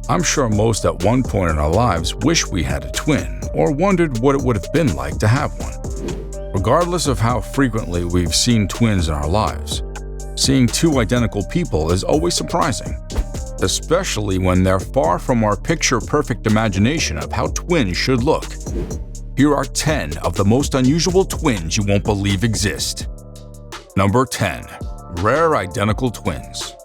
I'm sure most at one point in our lives wish we had a twin or wondered what it would have been like to have one. Regardless of how frequently we've seen twins in our lives, seeing two identical people is always surprising, especially when they're far from our picture-perfect imagination of how twins should look. Here are 10 of the most unusual twins you won't believe exist. Number 10. Rare identical twins.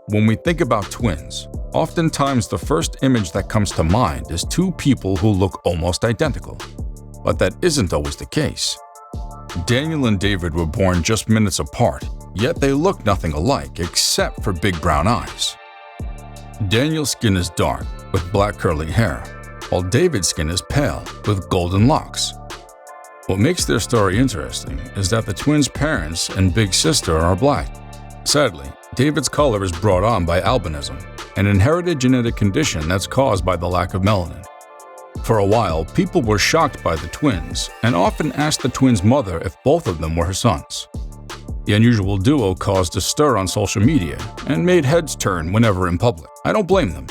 When we think about twins, oftentimes the first image that comes to mind is two people who look almost identical. But that isn't always the case. Daniel and David were born just minutes apart, yet they look nothing alike except for big brown eyes. Daniel's skin is dark, with black curly hair, while David's skin is pale, with golden locks. What makes their story interesting is that the twins' parents and big sister are black. Sadly, David's color is brought on by albinism, an inherited genetic condition that's caused by the lack of melanin. For a while, people were shocked by the twins and often asked the twins' mother if both of them were her sons. The unusual duo caused a stir on social media and made heads turn whenever in public. I don't blame them.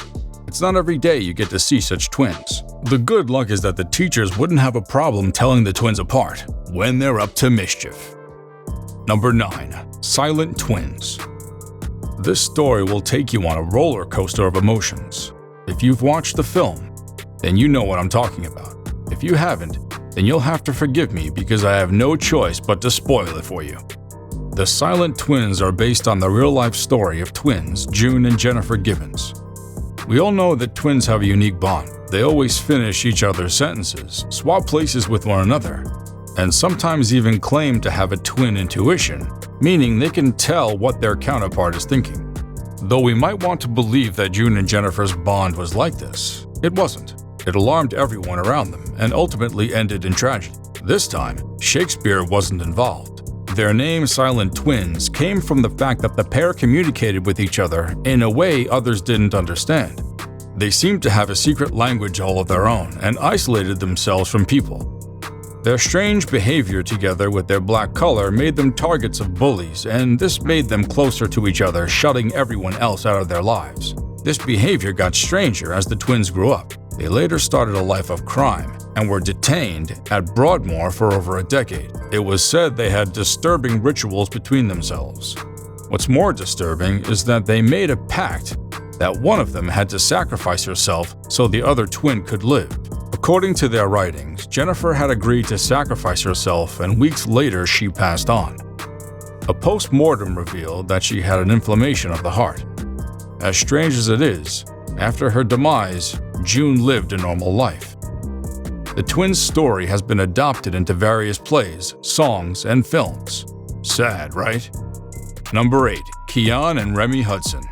It's not every day you get to see such twins. The good luck is that the teachers wouldn't have a problem telling the twins apart when they're up to mischief. Number 9. Silent twins. This story will take you on a roller coaster of emotions. If you've watched the film, then you know what I'm talking about. If you haven't, then you'll have to forgive me because I have no choice but to spoil it for you. The Silent Twins are based on the real-life story of twins June and Jennifer Gibbons. We all know that twins have a unique bond. They always finish each other's sentences, swap places with one another, and sometimes even claim to have a twin intuition, meaning they can tell what their counterpart is thinking. Though we might want to believe that June and Jennifer's bond was like this, it wasn't. It alarmed everyone around them and ultimately ended in tragedy. This time, Shakespeare wasn't involved. Their name, Silent Twins, came from the fact that the pair communicated with each other in a way others didn't understand. They seemed to have a secret language all of their own and isolated themselves from people. Their strange behavior together with their black color made them targets of bullies, and this made them closer to each other, shutting everyone else out of their lives. This behavior got stranger as the twins grew up. They later started a life of crime and were detained at Broadmoor for over a decade. It was said they had disturbing rituals between themselves. What's more disturbing is that they made a pact that one of them had to sacrifice herself so the other twin could live. According to their writings, Jennifer had agreed to sacrifice herself, and weeks later she passed on. A post-mortem revealed that she had an inflammation of the heart. As strange as it is, after her demise, June lived a normal life. The twins' story has been adopted into various plays, songs, and films. Sad, right? Number 8. Keon and Remy Hudson.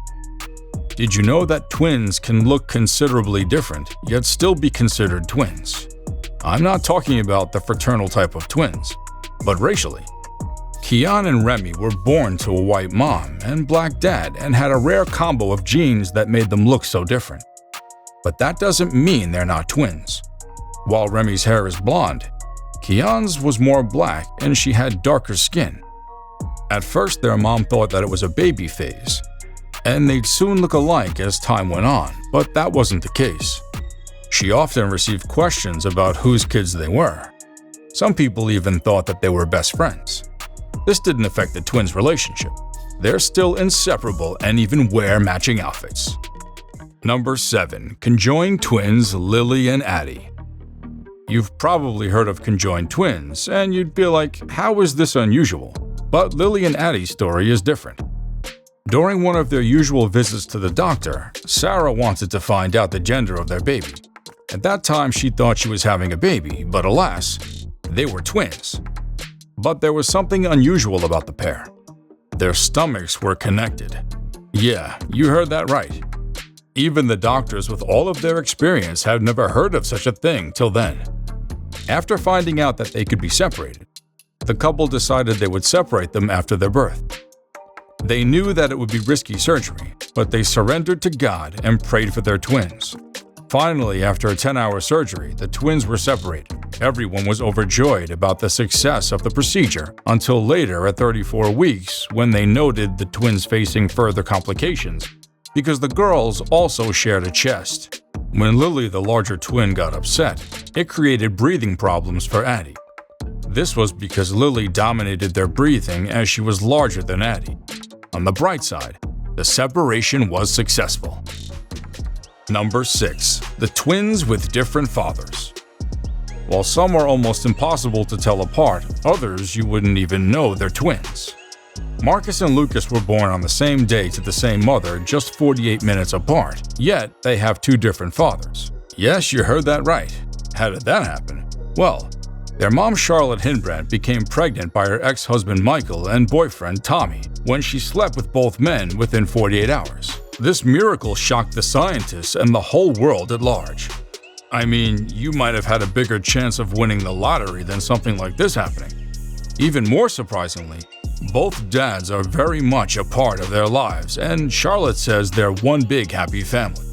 Did you know that twins can look considerably different, yet still be considered twins? I'm not talking about the fraternal type of twins, but racially. Keon and Remy were born to a white mom and black dad and had a rare combo of genes that made them look so different. But that doesn't mean they're not twins. While Remy's hair is blonde, Keon's was more black and she had darker skin. At first, their mom thought that it was a baby phase, and they'd soon look alike as time went on, but that wasn't the case. She often received questions about whose kids they were. Some people even thought that they were best friends. This didn't affect the twins' relationship. They're still inseparable and even wear matching outfits. Number 7. Conjoined twins Lily and Addie. You've probably heard of conjoined twins, and you'd be like, how is this unusual? But Lily and Addie's story is different. During one of their usual visits to the doctor, Sarah wanted to find out the gender of their baby. At that time, she thought she was having a baby, but alas, they were twins. But there was something unusual about the pair. Their stomachs were connected. Yeah, you heard that right. Even the doctors with all of their experience had never heard of such a thing till then. After finding out that they could be separated, the couple decided they would separate them after their birth. They knew that it would be risky surgery, but they surrendered to God and prayed for their twins. Finally, after a 10-hour surgery, the twins were separated. Everyone was overjoyed about the success of the procedure until later at 34 weeks when they noted the twins facing further complications because the girls also shared a chest. When Lily, the larger twin, got upset, it created breathing problems for Addie. This was because Lily dominated their breathing as she was larger than Addie. On the bright side, the separation was successful. Number 6. The twins with different fathers. While some are almost impossible to tell apart, others you wouldn't even know they're twins. Marcus and Lucas were born on the same day to the same mother, just 48 minutes apart, yet they have two different fathers. Yes, you heard that right. How did that happen? Well, their mom Charlotte Hindbrandt became pregnant by her ex-husband Michael and boyfriend Tommy when she slept with both men within 48 hours. This miracle shocked the scientists and the whole world at large. I mean, you might have had a bigger chance of winning the lottery than something like this happening. Even more surprisingly, both dads are very much a part of their lives, and Charlotte says they're one big happy family.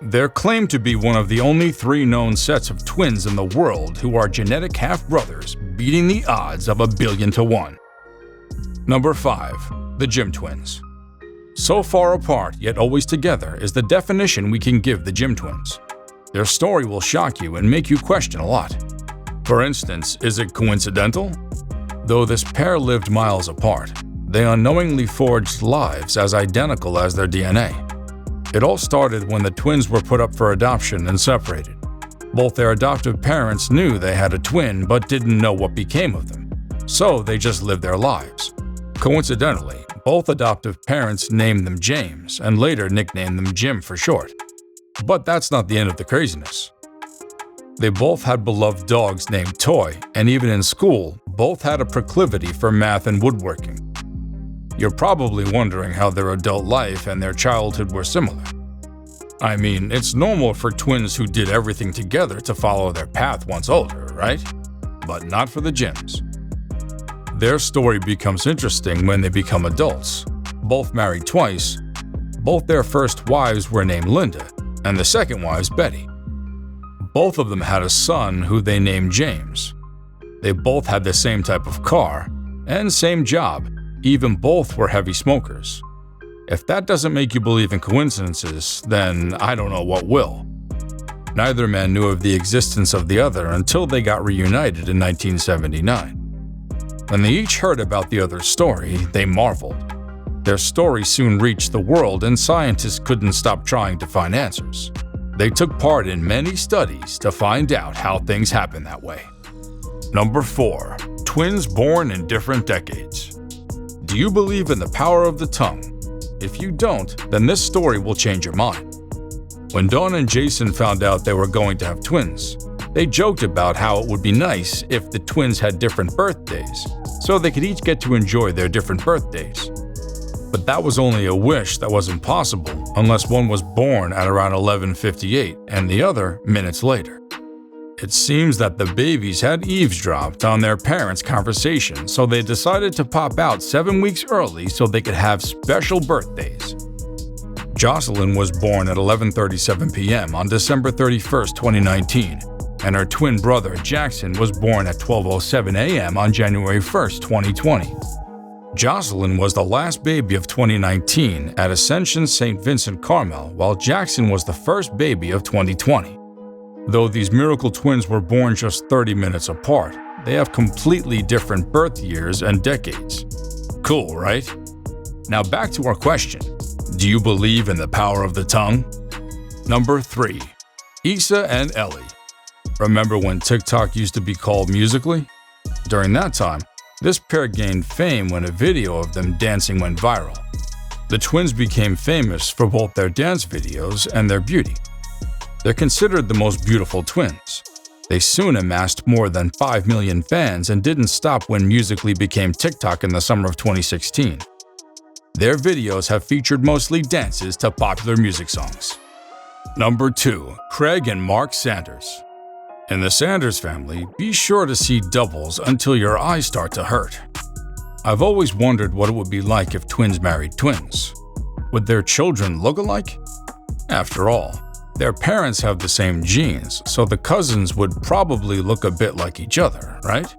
They're claimed to be one of the only 3 known sets of twins in the world who are genetic half-brothers, beating the odds of 1,000,000,000 to 1. Number 5. The Gym Twins. So far apart yet always together is the definition we can give the Gym Twins. Their story will shock you and make you question a lot. For instance, is it coincidental? Though this pair lived miles apart, they unknowingly forged lives as identical as their DNA. It all started when the twins were put up for adoption and separated. Both their adoptive parents knew they had a twin but didn't know what became of them, so they just lived their lives. Coincidentally, both adoptive parents named them James and later nicknamed them Jim for short. But that's not the end of the craziness. They both had beloved dogs named Toy, and even in school, both had a proclivity for math and woodworking. You're probably wondering how their adult life and their childhood were similar. I mean, it's normal for twins who did everything together to follow their path once older, right? But not for the Jims. Their story becomes interesting when they become adults. Both married twice. Both their first wives were named Linda, and the second wives Betty. Both of them had a son who they named James. They both had the same type of car and same job, even both were heavy smokers. If that doesn't make you believe in coincidences, then I don't know what will. Neither man knew of the existence of the other until they got reunited in 1979. When they each heard about the other's story, they marveled. Their story soon reached the world and scientists couldn't stop trying to find answers. They took part in many studies to find out how things happen that way. Number 4. Twins born in different decades. Do you believe in the power of the tongue? If you don't, then this story will change your mind. When Dawn and Jason found out they were going to have twins, they joked about how it would be nice if the twins had different birthdays, so they could each get to enjoy their different birthdays. But that was only a wish that wasn't possible unless one was born at around 11:58 and the other minutes later. It seems that the babies had eavesdropped on their parents' conversation, so they decided to pop out 7 weeks early so they could have special birthdays. Jocelyn was born at 11:37 p.m. on December 31, 2019, and her twin brother Jackson was born at 12:07 a.m. on January 1, 2020. Jocelyn was the last baby of 2019 at Ascension St. Vincent Carmel, while Jackson was the first baby of 2020. Though these miracle twins were born just 30 minutes apart, they have completely different birth years and decades. Cool, right? Now back to our question. Do you believe in the power of the tongue? Number 3. Issa and Ellie. Remember when TikTok used to be called Musical.ly? During that time, this pair gained fame when a video of them dancing went viral. The twins became famous for both their dance videos and their beauty. They're considered the most beautiful twins. They soon amassed more than 5 million fans and didn't stop when Musical.ly became TikTok in the summer of 2016. Their videos have featured mostly dances to popular music songs. Number 2. Craig and Mark Sanders. In the Sanders family, be sure to see doubles until your eyes start to hurt. I've always wondered what it would be like if twins married twins. Would their children look alike? After all, their parents have the same genes, so the cousins would probably look a bit like each other, right?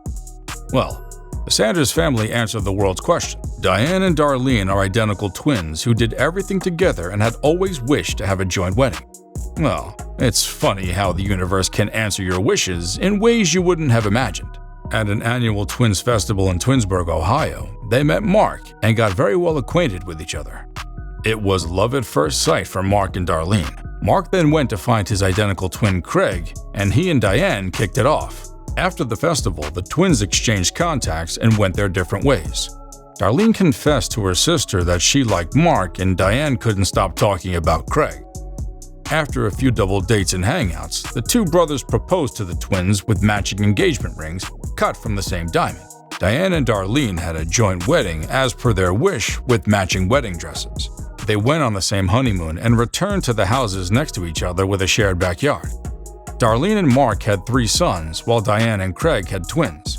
Well, the Sanders family answered the world's question. Diane and Darlene are identical twins who did everything together and had always wished to have a joint wedding. Well, it's funny how the universe can answer your wishes in ways you wouldn't have imagined. At an annual Twins Festival in Twinsburg, Ohio, they met Mark and got very well acquainted with each other. It was love at first sight for Mark and Darlene. Mark then went to find his identical twin Craig, and he and Diane kicked it off. After the festival, the twins exchanged contacts and went their different ways. Darlene confessed to her sister that she liked Mark, and Diane couldn't stop talking about Craig. After a few double dates and hangouts, the two brothers proposed to the twins with matching engagement rings cut from the same diamond. Diane and Darlene had a joint wedding as per their wish with matching wedding dresses. They went on the same honeymoon and returned to the houses next to each other with a shared backyard. Darlene and Mark had 3 sons, while Diane and Craig had twins.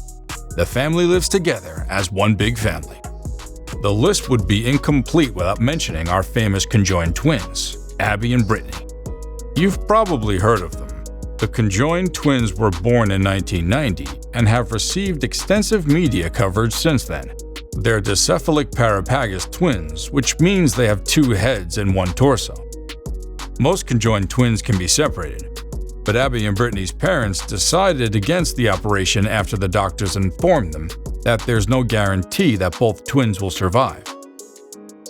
The family lives together as one big family. The list would be incomplete without mentioning our famous conjoined twins, Abby and Brittany. You've probably heard of them. The conjoined twins were born in 1990 and have received extensive media coverage since then. They're dicephalic parapagus twins, which means they have 2 heads and 1 torso. Most conjoined twins can be separated, but Abby and Brittany's parents decided against the operation after the doctors informed them that there's no guarantee that both twins will survive.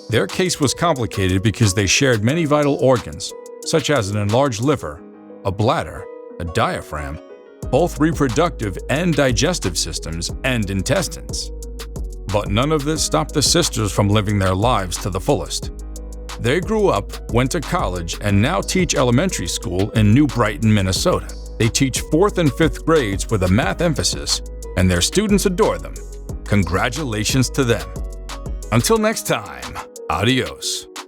Their case was complicated because they shared many vital organs, such as an enlarged liver, a bladder, a diaphragm, both reproductive and digestive systems, and intestines. But none of this stopped the sisters from living their lives to the fullest. They grew up, went to college, and now teach elementary school in New Brighton, Minnesota. They teach 4th and 5th grades with a math emphasis, and their students adore them. Congratulations to them. Until next time, adios.